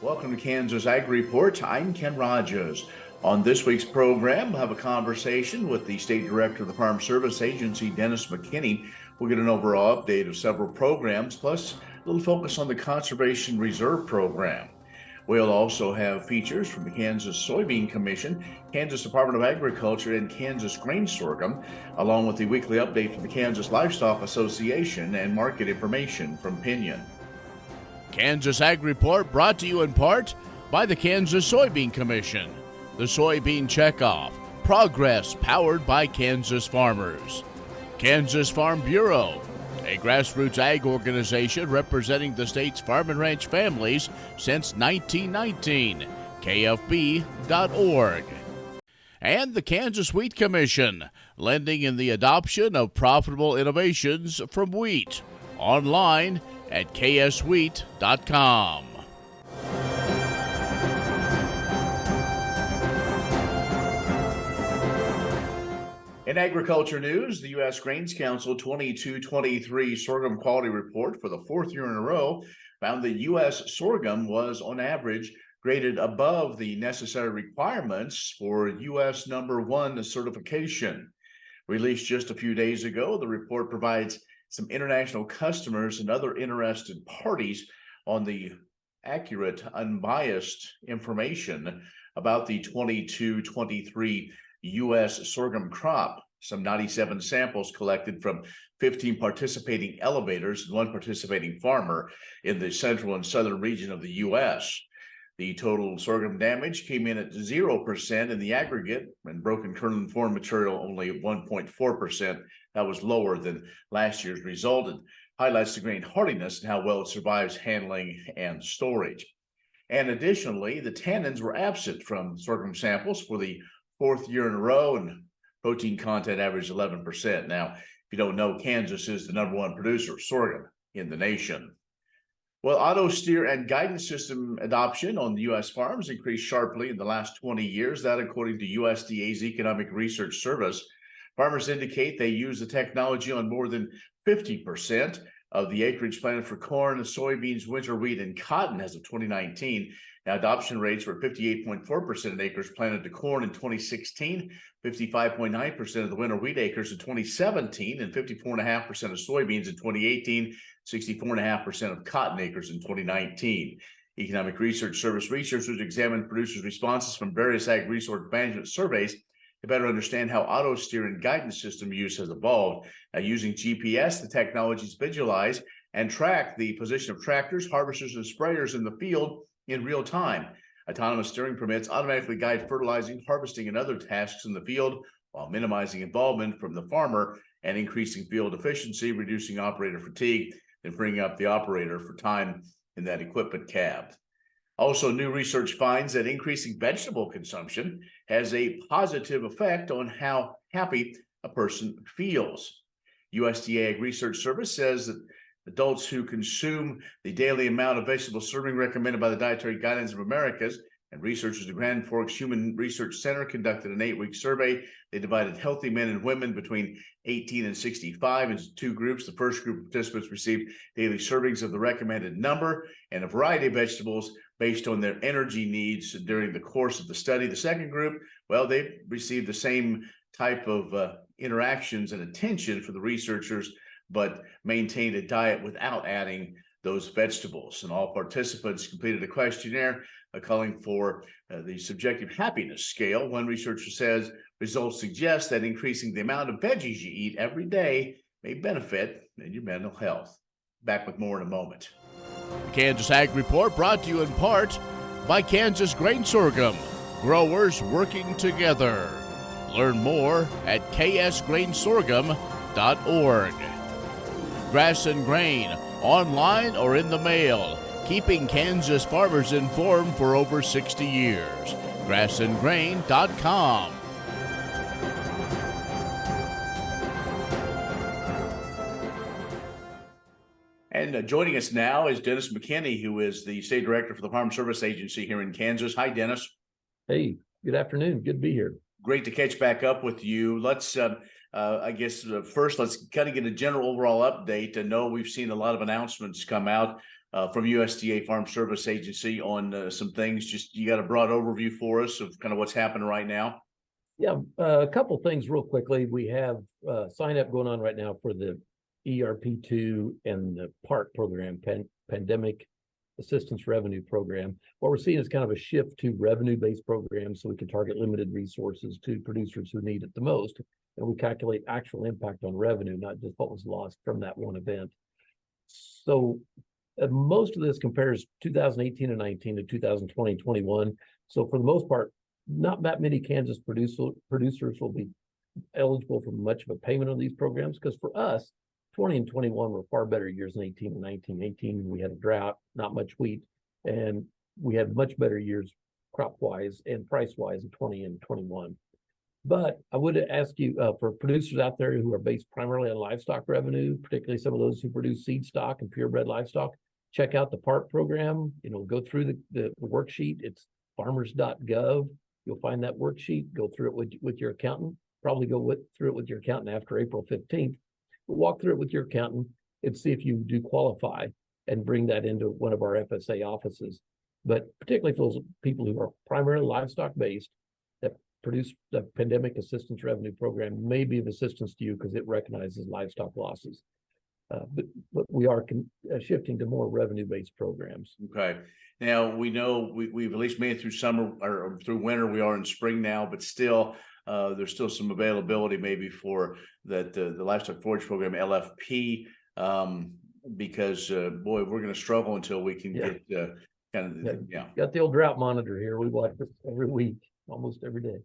Welcome to Kansas Ag Report. I'm Ken Rogers. On this week's program, we'll have a conversation with the State Director of the Farm Service Agency, Dennis McKinney. We'll get an overall update of several programs, plus a little focus on the Conservation Reserve Program. We'll also have features from the Kansas Soybean Commission, Kansas Department of Agriculture, and Kansas Grain Sorghum, along with the weekly update from the Kansas Livestock Association and market information from Pinion. Kansas Ag Report brought to you in part by the Kansas Soybean Commission, the Soybean Checkoff, progress powered by Kansas farmers. Kansas Farm Bureau, a grassroots ag organization representing the state's farm and ranch families since 1919, kfb.org. And the Kansas Wheat Commission, lending in the adoption of profitable innovations from wheat, online at kswheat.com. In agriculture news, the U.S. Grains Council 22-23 sorghum quality report for the fourth year in a row found that U.S. sorghum was, on average, graded above the necessary requirements for U.S. number 1 certification. Released just a few days ago, the report provides some international customers and other interested parties on the accurate, unbiased information about the 22-23 U.S. sorghum crop. Some 97 samples collected from 15 participating elevators and 1 participating farmer in the central and southern region of the U.S. The total sorghum damage came in at 0% in the aggregate, and broken kernel and form material only 1.4%. That was lower than last year's result and highlights the grain hardiness and how well it survives handling and storage. And additionally, the tannins were absent from sorghum samples for the fourth year in a row, and protein content averaged 11%. Now, if you don't know, Kansas is the number 1 producer of sorghum in the nation. Well, auto steer and guidance system adoption on U.S. farms increased sharply in the last 20 years. That, according to USDA's Economic Research Service. Farmers indicate they use the technology on more than 50% of the acreage planted for corn, soybeans, winter wheat, and cotton as of 2019. Now, adoption rates were 58.4% of acres planted to corn in 2016, 55.9% of the winter wheat acres in 2017, and 54.5% of soybeans in 2018, 64.5% of cotton acres in 2019. Economic Research Service researchers examined producers' responses from various ag resource management surveys to better understand how auto steer and guidance system use has evolved. Now, using GPS, the technologies visualize and track the position of tractors, harvesters, and sprayers in the field in real time. Autonomous steering permits automatically guide fertilizing, harvesting, and other tasks in the field while minimizing involvement from the farmer and increasing field efficiency, reducing operator fatigue, and freeing up the operator for time in that equipment cab. Also, new research finds that increasing vegetable consumption has a positive effect on how happy a person feels. USDA Ag Research Service says that adults who consume the daily amount of vegetable serving recommended by the Dietary Guidelines of Americas, and researchers at Grand Forks Human Research Center conducted an 8-week survey. They divided healthy men and women between 18 and 65 into 2 groups. The first group of participants received daily servings of the recommended number and a variety of vegetables based on their energy needs during the course of the study. The second group, well, they received the same type of interactions and attention for the researchers, but maintained a diet without adding those vegetables. And all participants completed a questionnaire calling for the subjective happiness scale. One researcher says results suggest that increasing the amount of veggies you eat every day may benefit your mental health. Back with more in a moment. The Kansas Ag Report brought to you in part by Kansas Grain Sorghum, growers working together. Learn more at ksgrainsorghum.org. Grass and Grain, online or in the mail, keeping Kansas farmers informed for over 60 years. grassandgrain.com. And joining us now is Dennis McKinney, who is the State Director for the Farm Service Agency here in Kansas. Hi, Dennis. Hey, good afternoon. Good to be here. Great to catch back up with you. Let's, first, let's kind of get a general overall update. I know we've seen a lot of announcements come out from USDA Farm Service Agency on some things. Just you got a broad overview for us of kind of what's happening right now? Yeah, a couple things real quickly. We have sign up going on right now for the ERP2 and the PART program, Pandemic Assistance Revenue Program. What we're seeing is kind of a shift to revenue-based programs so we can target limited resources to producers who need it the most. And we calculate actual impact on revenue, not just what was lost from that one event. So most of this compares 2018 and 19 to 2020 and 21. So for the most part, not that many Kansas producers will be eligible for much of a payment on these programs, because for us, 20 and 21 were far better years than 18 and 19. 18, we had a drought, not much wheat, and we had much better years crop-wise and price-wise in 20 and 21. But I would ask you, for producers out there who are based primarily on livestock revenue, particularly some of those who produce seed stock and purebred livestock, check out the PART program. Go through the worksheet. It's farmers.gov. You'll find that worksheet, go through it with your accountant, probably through it with your accountant after April 15th. But walk through it with your accountant and see if you do qualify and bring that into one of our FSA offices. But particularly for those people who are primarily livestock based, that produce the Pandemic Assistance Revenue Program may be of assistance to you because it recognizes livestock losses. But we are shifting to more revenue-based programs. Okay. Now we know we've at least made it through summer or through winter. We are in spring now, but still there's still some availability maybe for that the livestock forage program LFP, because boy, we're going to struggle until we can get Got the old drought monitor here. We watch it every week, almost every day.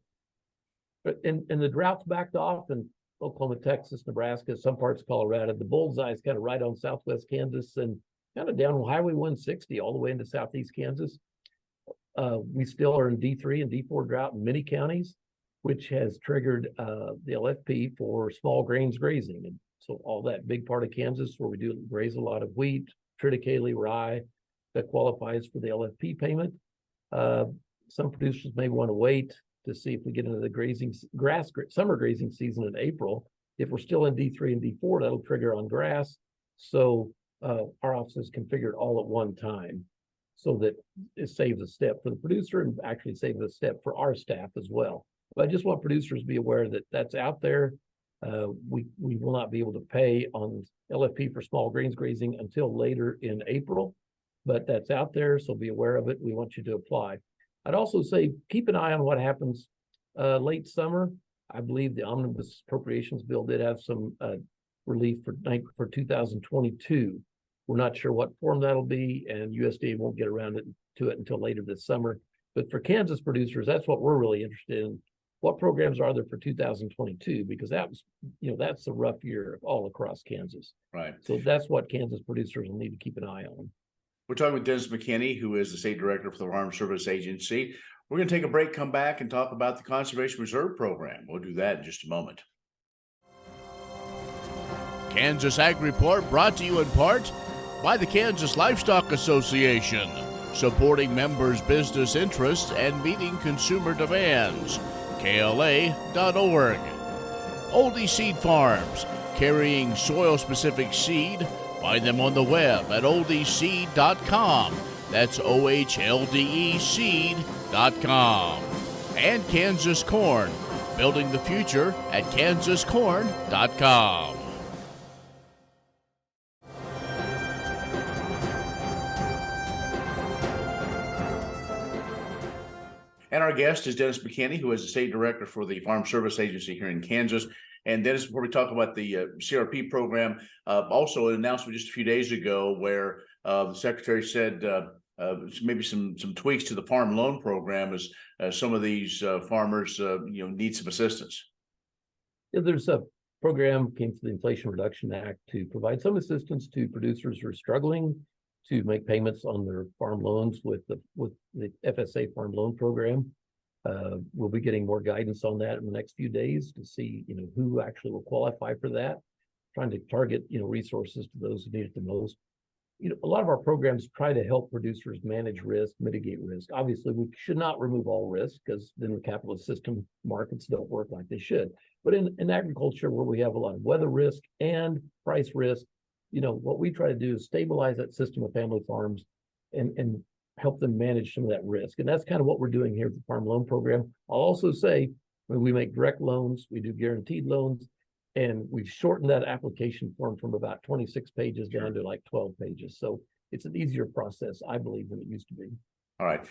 But and the drought's backed off in Oklahoma, Texas, Nebraska, some parts of Colorado. The bullseye is kind of right on southwest Kansas and kind of down Highway 160 all the way into southeast Kansas. We still are in D3 and D4 drought in many counties, which has triggered the LFP for small grains grazing. And so all that big part of Kansas where we do graze a lot of wheat, triticale, rye, that qualifies for the LFP payment. Some producers may want to wait to see if we get into the summer grazing season in April. If we're still in D3 and D4, that'll trigger on grass. So our offices configured all at one time so that it saves a step for the producer and actually saves a step for our staff as well. But I just want producers to be aware that that's out there. We will not be able to pay on LFP for small grains grazing until later in April, but that's out there, so be aware of it. We want you to apply. I'd also say keep an eye on what happens late summer. I believe the Omnibus Appropriations Bill did have some relief for 2022. We're not sure what form that'll be, and USDA won't get around to it until later this summer. But for Kansas producers, that's what we're really interested in. What programs are there for 2022? Because that's a rough year all across Kansas. Right. So that's what Kansas producers will need to keep an eye on. We're talking with Dennis McKinney, who is the state director for the Farm Service Agency. We're going to take a break, come back, and talk about the Conservation Reserve Program. We'll do that in just a moment. Kansas Ag Report brought to you in part by the Kansas Livestock Association, supporting members' business interests and meeting consumer demands. KLA.org. Oldie Seed Farms, carrying soil-specific seed. Find them on the web at oldieseed.com. That's OHLDE seed.com. And Kansas Corn, building the future at kansascorn.com. And our guest is Dennis McKinney, who is the state director for the Farm Service Agency here in Kansas. And Dennis, before we talk about the CRP program, also an announcement just a few days ago where the secretary said maybe some tweaks to the farm loan program as some of these farmers need some assistance. Yeah, there's a program came to the Inflation Reduction Act to provide some assistance to producers who are struggling to make payments on their farm loans with the FSA farm loan program. We'll be getting more guidance on that in the next few days to see, who actually will qualify for that, trying to target, resources to those who need it the most. A lot of our programs try to help producers manage risk, mitigate risk. Obviously, we should not remove all risk because then the capitalist system markets don't work like they should. But in agriculture, where we have a lot of weather risk and price risk, what we try to do is stabilize that system of family farms and help them manage some of that risk. And that's kind of what we're doing here at the Farm Loan Program. I'll also say we make direct loans, we do guaranteed loans, and we've shortened that application form from about 26 pages down to like 12 pages. So it's an easier process, I believe, than it used to be. All right.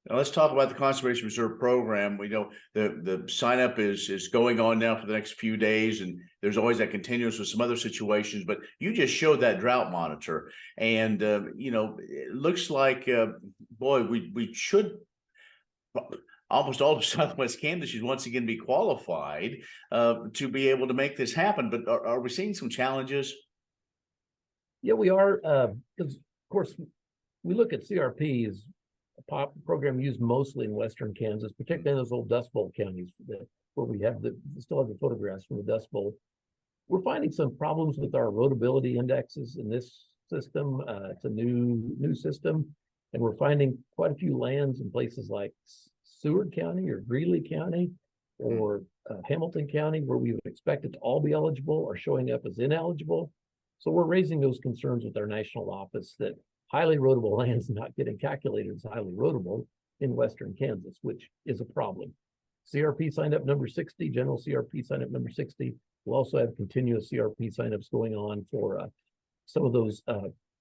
Now let's talk about the Conservation Reserve Program. We know the sign up is going on now for the next few days, and there's always that continuous with some other situations. But you just showed that drought monitor, and it looks like boy, we should almost all of Southwest Kansas should once again be qualified to be able to make this happen. But are we seeing some challenges? Yeah, we are, because of course we look at CRP as a program used mostly in Western Kansas, particularly in those old Dust Bowl counties where we have still have the photographs from the Dust Bowl. We're finding some problems with our erodibility indexes in this system. It's a new system, and we're finding quite a few lands in places like Seward County or Greeley County or Hamilton County, where we would expect it to all be eligible, are showing up as ineligible. So we're raising those concerns with our national office that highly erodible lands not getting calculated as highly erodible in Western Kansas, which is a problem. CRP sign up number 60, general CRP sign up number 60. We'll also have continuous CRP signups going on for some of those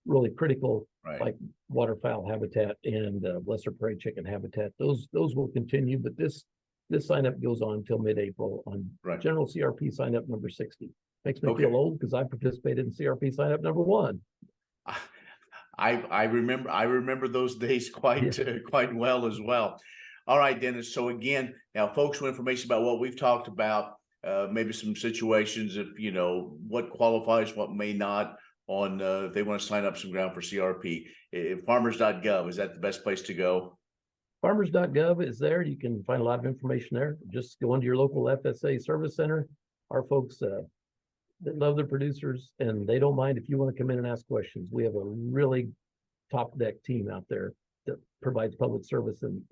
really critical, like waterfowl habitat and lesser prairie chicken habitat. Those will continue, but this sign up goes on until mid-April on general CRP sign up number 60. Makes me feel old because I participated in CRP sign up number 1. I remember those days quite well as well. All right, Dennis. So again, now folks want information about what we've talked about, maybe some situations of what qualifies, what may not, on if they want to sign up some ground for CRP. Farmers.gov, is that the best place to go? Farmers.gov is there. You can find a lot of information there. Just go into your local FSA service center. Our folks they love their producers, and they don't mind if you want to come in and ask questions. We have a really top deck team out there that provides public service and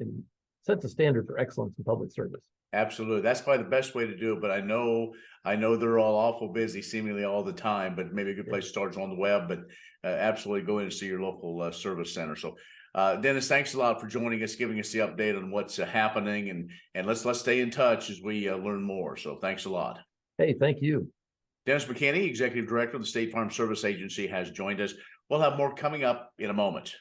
sets a standard for excellence in public service. Absolutely. That's probably the best way to do it. But I know they're all awful busy seemingly all the time, but maybe a good place to start is on the web, but absolutely go in and see your local service center. So Dennis, thanks a lot for joining us, giving us the update on what's happening, and let's stay in touch as we learn more. So thanks a lot. Hey, thank you. Dennis McKinney, Executive Director of the State Farm Service Agency, has joined us. We'll have more coming up in a moment.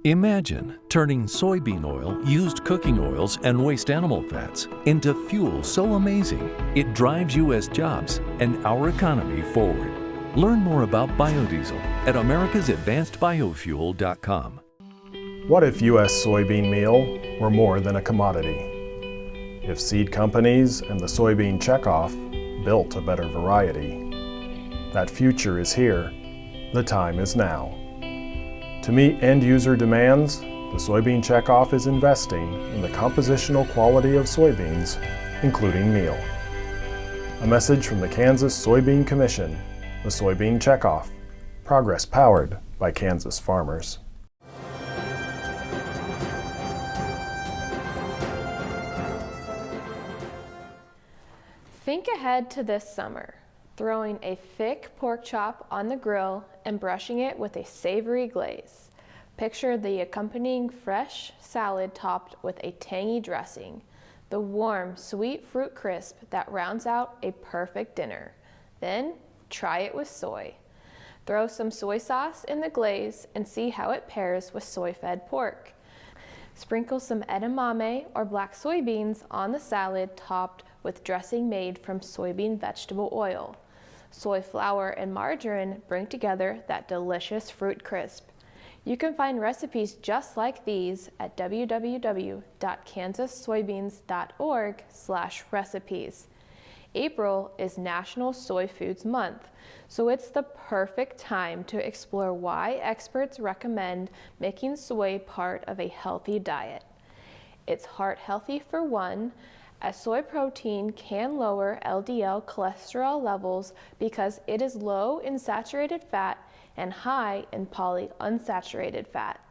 Imagine turning soybean oil, used cooking oils, and waste animal fats into fuel so amazing it drives U.S. jobs and our economy forward. Learn more about biodiesel at americasadvancedbiofuel.com. What if U.S. soybean meal were more than a commodity? If seed companies and the soybean checkoff built a better variety? That future is here. The time is now. To meet end-user demands, the Soybean Checkoff is investing in the compositional quality of soybeans, including meal. A message from the Kansas Soybean Commission, the Soybean Checkoff, progress powered by Kansas farmers. Think ahead to this summer, throwing a thick pork chop on the grill and brushing it with a savory glaze. Picture the accompanying fresh salad topped with a tangy dressing, the warm, sweet fruit crisp that rounds out a perfect dinner. Then try it with soy. Throw some soy sauce in the glaze and see how it pairs with soy-fed pork. Sprinkle some edamame or black soybeans on the salad topped with dressing made from soybean vegetable oil. Soy flour and margarine bring together that delicious fruit crisp. You can find recipes just like these at www.kansassoybeans.org/recipes. April is National Soy Foods Month, so it's the perfect time to explore why experts recommend making soy part of a healthy diet. It's heart healthy for one, as soy protein can lower LDL cholesterol levels because it is low in saturated fat and high in polyunsaturated fat.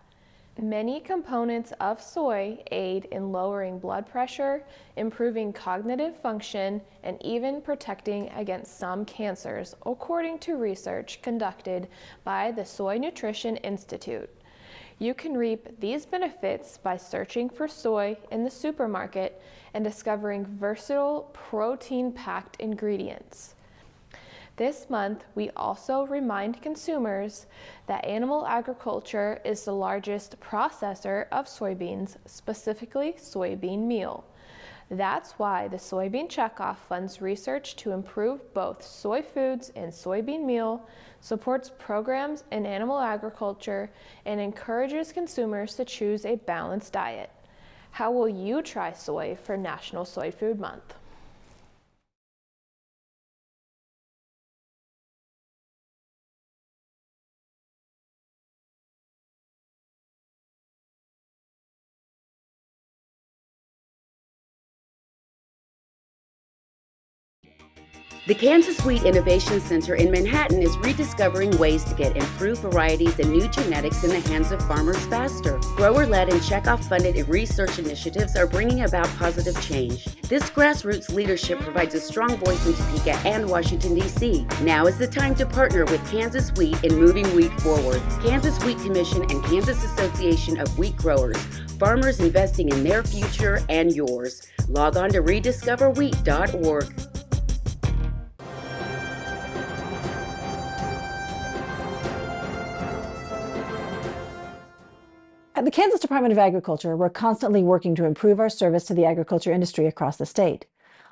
Many components of soy aid in lowering blood pressure, improving cognitive function, and even protecting against some cancers, according to research conducted by the Soy Nutrition Institute. You can reap these benefits by searching for soy in the supermarket and discovering versatile protein-packed ingredients. This month, we also remind consumers that animal agriculture is the largest processor of soybeans, specifically soybean meal. That's why the Soybean Checkoff funds research to improve both soy foods and soybean meal, supports programs in animal agriculture, and encourages consumers to choose a balanced diet. How will you try soy for National Soy Food Month? The Kansas Wheat Innovation Center in Manhattan is rediscovering ways to get improved varieties and new genetics in the hands of farmers faster. Grower-led and checkoff-funded research initiatives are bringing about positive change. This grassroots leadership provides a strong voice in Topeka and Washington, D.C. Now is the time to partner with Kansas Wheat in moving wheat forward. Kansas Wheat Commission and Kansas Association of Wheat Growers. Farmers investing in their future and yours. Log on to rediscoverwheat.org. At the Kansas Department of Agriculture, we're constantly working to improve our service to the agriculture industry across the state.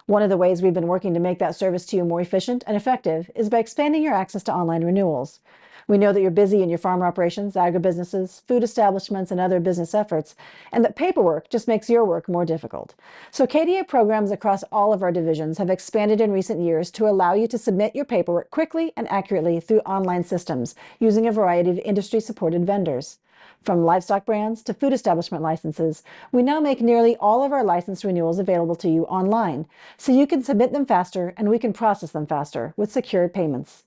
One of the ways we've been working to make that service to you more efficient and effective is by expanding your access to online renewals. We know that you're busy in your farm operations, agribusinesses, food establishments, and other business efforts, and that paperwork just makes your work more difficult. So KDA programs across all of our divisions have expanded in recent years to allow you to submit your paperwork quickly and accurately through online systems using a variety of industry-supported vendors. From livestock brands to food establishment licenses, we now make nearly all of our license renewals available to you online, so you can submit them faster and we can process them faster with secured payments.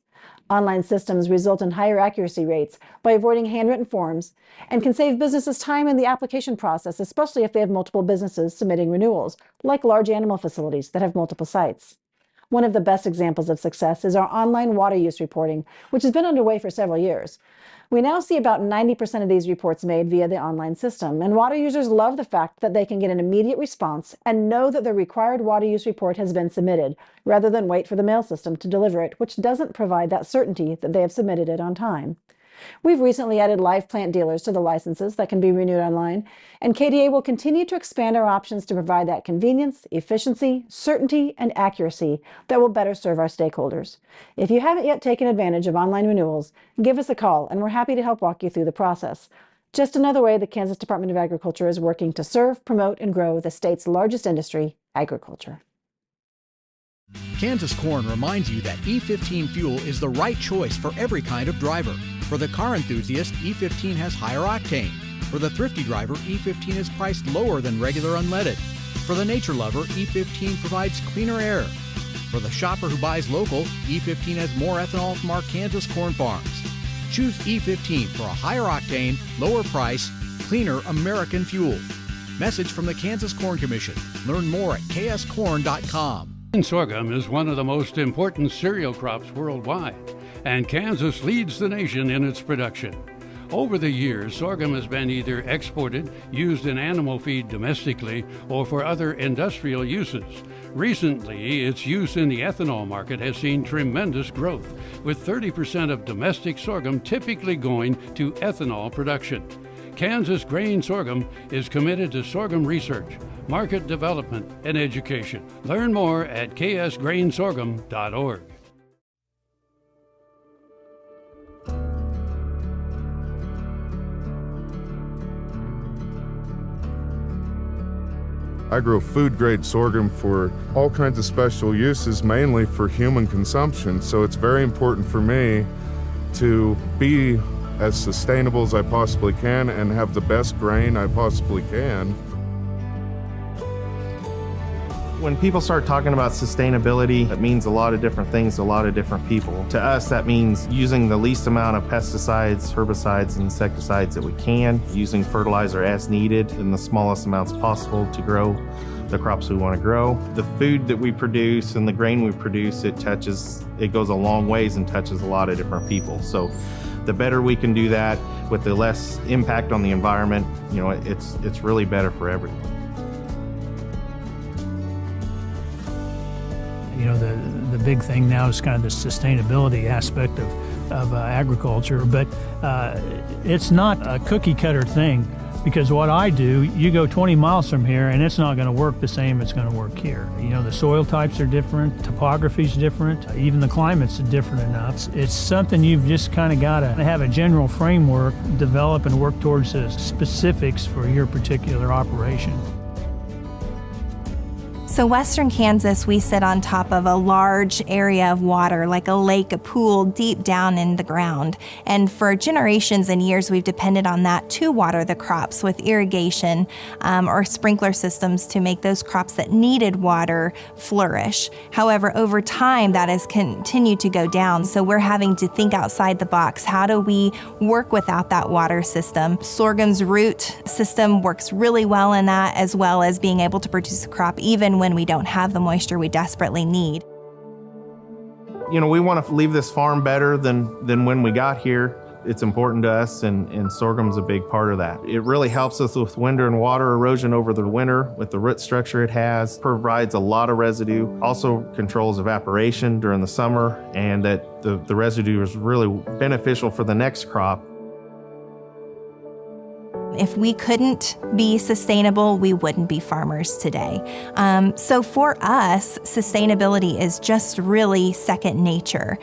Online systems result in higher accuracy rates by avoiding handwritten forms and can save businesses time in the application process, especially if they have multiple businesses submitting renewals, like large animal facilities that have multiple sites. One of the best examples of success is our online water use reporting, which has been underway for several years. We now see about 90% of these reports made via the online system, and water users love the fact that they can get an immediate response and know that the required water use report has been submitted, rather than wait for the mail system to deliver it, which doesn't provide that certainty that they have submitted it on time. We've recently added live plant dealers to the licenses that can be renewed online, and KDA will continue to expand our options to provide that convenience, efficiency, certainty, and accuracy that will better serve our stakeholders. If you haven't yet taken advantage of online renewals, give us a call and we're happy to help walk you through the process. Just another way the Kansas Department of Agriculture is working to serve, promote, and grow the state's largest industry, agriculture. Kansas Corn reminds you that E15 fuel is the right choice for every kind of driver. For the car enthusiast, E15 has higher octane. For the thrifty driver, E15 is priced lower than regular unleaded. For the nature lover, E15 provides cleaner air. For the shopper who buys local, E15 has more ethanol from our Kansas corn farms. Choose E15 for a higher octane, lower price, cleaner American fuel. Message from the Kansas Corn Commission. Learn more at kscorn.com. Sorghum is one of the most important cereal crops worldwide, and Kansas leads the nation in its production. Over the years, sorghum has been either exported, used in animal feed domestically, or for other industrial uses. Recently, its use in the ethanol market has seen tremendous growth, with 30% of domestic sorghum typically going to ethanol production. Kansas Grain Sorghum is committed to sorghum research, market development, and education. Learn more at ksgrainsorghum.org. I grow food-grade sorghum for all kinds of special uses, mainly for human consumption, so it's very important for me to be as sustainable as I possibly can and have the best grain I possibly can. When people start talking about sustainability, it means a lot of different things to a lot of different people. To us, that means using the least amount of pesticides, herbicides, and insecticides that we can, using fertilizer as needed in the smallest amounts possible to grow the crops we want to grow. The food that we produce and the grain we produce, it goes a long ways and touches a lot of different people. So the better we can do that with the less impact on the environment, it's really better for everyone. The big thing now is kind of the sustainability aspect of agriculture, but it's not a cookie cutter thing, because what I do, you go 20 miles from here and it's not going to work the same it's going to work here. The soil types are different, topography is different, even the climate's different enough. It's something you've just kind of got to have a general framework, develop and work towards the specifics for your particular operation. So western Kansas, we sit on top of a large area of water, like a lake, a pool, deep down in the ground. And for generations and years, we've depended on that to water the crops with irrigation or sprinkler systems to make those crops that needed water flourish. However, over time, that has continued to go down. So we're having to think outside the box. How do we work without that water system? Sorghum's root system works really well in that, as well as being able to produce a crop even when we don't have the moisture we desperately need. We want to leave this farm better than when we got here. It's important to us, and sorghum's a big part of that. It really helps us with winter and water erosion over the winter with the root structure it has, provides a lot of residue, also controls evaporation during the summer, and that the residue is really beneficial for the next crop. If we couldn't be sustainable, we wouldn't be farmers today. So for us, sustainability is just really second nature.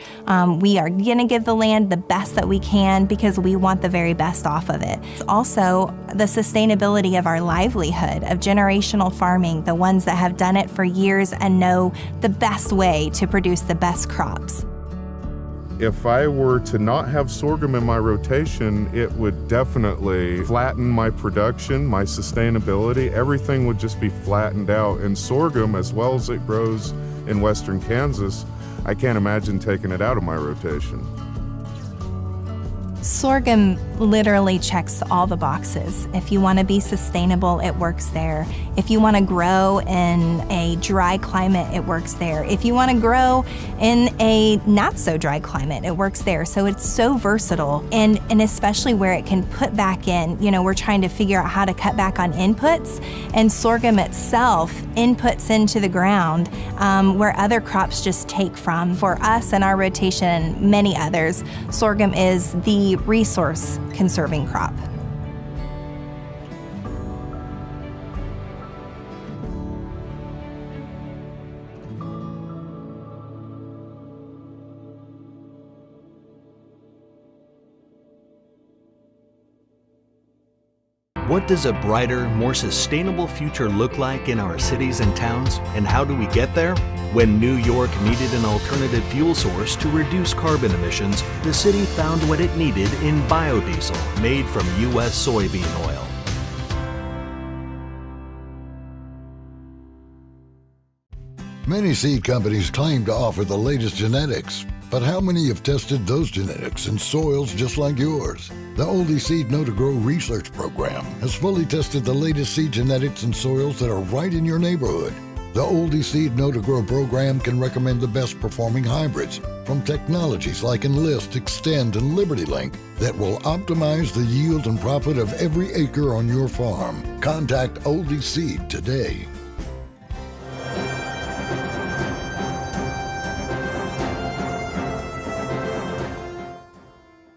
We are going to give the land the best that we can because we want the very best off of it. It's also the sustainability of our livelihood, of generational farming, the ones that have done it for years and know the best way to produce the best crops. If I were to not have sorghum in my rotation, it would definitely flatten my production, my sustainability. Everything would just be flattened out. And sorghum, as well as it grows in western Kansas, I can't imagine taking it out of my rotation. Sorghum literally checks all the boxes. If you want to be sustainable, it works there. If you want to grow in a dry climate, it works there. If you want to grow in a not so dry climate, it works there. So it's so versatile, and especially where it can put back in. We're trying to figure out how to cut back on inputs, and sorghum itself inputs into the ground where other crops just take from. For us and our rotation and many others, sorghum is the resource conserving crop. What does a brighter, more sustainable future look like in our cities and towns, and how do we get there? When New York needed an alternative fuel source to reduce carbon emissions, the city found what it needed in biodiesel made from U.S. soybean oil. Many seed companies claim to offer the latest genetics, but how many have tested those genetics in soils just like yours? The Oldie Seed Know to Grow research program has fully tested the latest seed genetics in soils that are right in your neighborhood. The Oldie Seed Know to Grow program can recommend the best performing hybrids from technologies like Enlist, Extend, and Liberty Link that will optimize the yield and profit of every acre on your farm. Contact Oldie Seed today.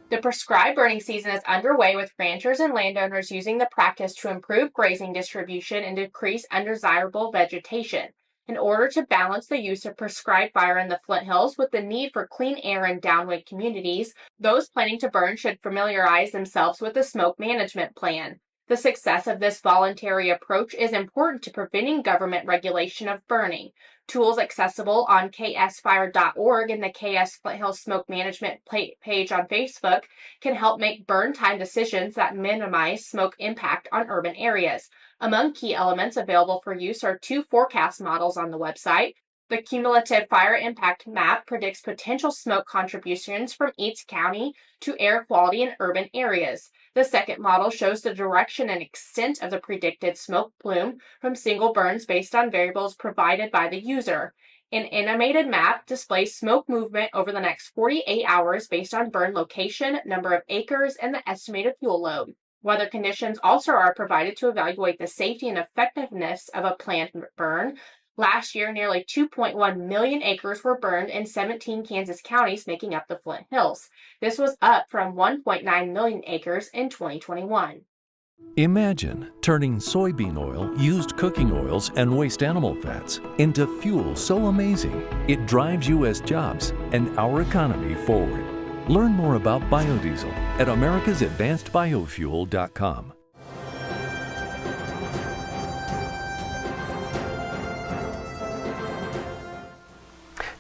The prescribed burning season is underway, with ranchers and landowners using the practice to improve grazing distribution and decrease undesirable vegetation. In order to balance the use of prescribed fire in the Flint Hills with the need for clean air in downwind communities, those planning to burn should familiarize themselves with the smoke management plan. The success of this voluntary approach is important to preventing government regulation of burning. Tools accessible on ksfire.org and the KS Flint Hills Smoke Management page on Facebook can help make burn time decisions that minimize smoke impact on urban areas. Among key elements available for use are 2 forecast models on the website. The cumulative fire impact map predicts potential smoke contributions from each county to air quality in urban areas. The second model shows the direction and extent of the predicted smoke plume from single burns based on variables provided by the user. An animated map displays smoke movement over the next 48 hours based on burn location, number of acres, and the estimated fuel load. Weather conditions also are provided to evaluate the safety and effectiveness of a planned burn. Last year, nearly 2.1 million acres were burned in 17 Kansas counties, making up the Flint Hills. This was up from 1.9 million acres in 2021. Imagine turning soybean oil, used cooking oils, and waste animal fats into fuel so amazing it drives U.S. jobs and our economy forward. Learn more about biodiesel at americasadvancedbiofuel.com.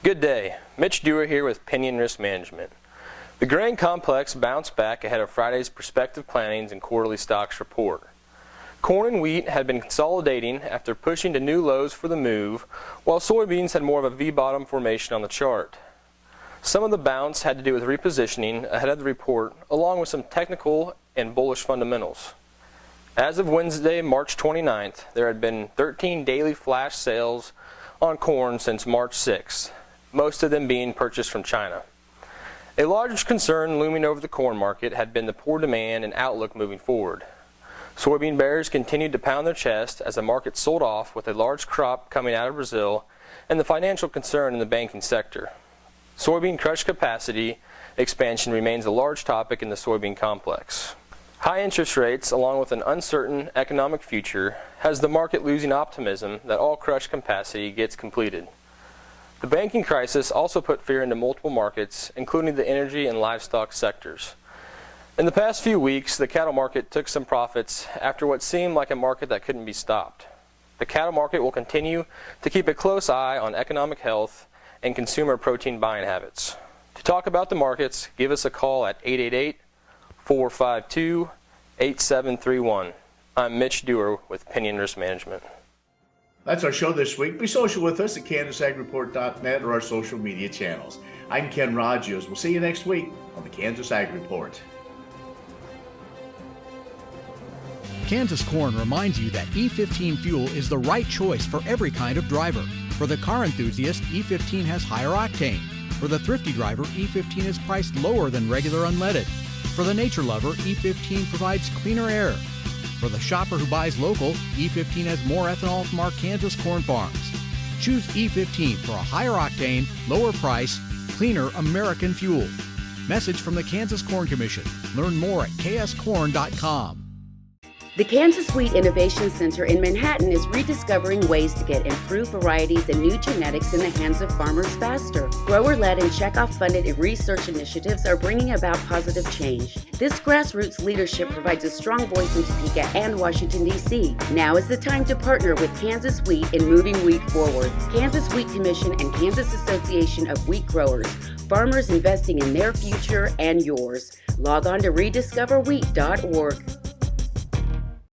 Good day, Mitch Dewar here with Pinion Risk Management. The grain complex bounced back ahead of Friday's prospective plantings and quarterly stocks report. Corn and wheat had been consolidating after pushing to new lows for the move, while soybeans had more of a V-bottom formation on the chart. Some of the bounce had to do with repositioning ahead of the report, along with some technical and bullish fundamentals. As of Wednesday, March 29th, there had been 13 daily flash sales on corn since March 6th. Most of them being purchased from China. A large concern looming over the corn market had been the poor demand and outlook moving forward. Soybean bears continued to pound their chest as the market sold off with a large crop coming out of Brazil and the financial concern in the banking sector. Soybean crush capacity expansion remains a large topic in the soybean complex. High interest rates, along with an uncertain economic future, has the market losing optimism that all crush capacity gets completed. The banking crisis also put fear into multiple markets, including the energy and livestock sectors. In the past few weeks, the cattle market took some profits after what seemed like a market that couldn't be stopped. The cattle market will continue to keep a close eye on economic health and consumer protein buying habits. To talk about the markets, give us a call at 888-452-8731. I'm Mitch Dewar with Pinion Risk Management. That's our show this week. Be social with us at KansasAgReport.net or our social media channels. I'm Ken Rogers. We'll see you next week on the Kansas Ag Report. Kansas Corn reminds you that E15 fuel is the right choice for every kind of driver. For the car enthusiast, E15 has higher octane. For the thrifty driver, E15 is priced lower than regular unleaded. For the nature lover, E15 provides cleaner air. For the shopper who buys local, E15 has more ethanol from our Kansas corn farms. Choose E15 for a higher octane, lower price, cleaner American fuel. Message from the Kansas Corn Commission. Learn more at kscorn.com. The Kansas Wheat Innovation Center in Manhattan is rediscovering ways to get improved varieties and new genetics in the hands of farmers faster. Grower-led and checkoff-funded research initiatives are bringing about positive change. This grassroots leadership provides a strong voice in Topeka and Washington, D.C. Now is the time to partner with Kansas Wheat in moving wheat forward. Kansas Wheat Commission and Kansas Association of Wheat Growers. Farmers investing in their future and yours. Log on to rediscoverwheat.org.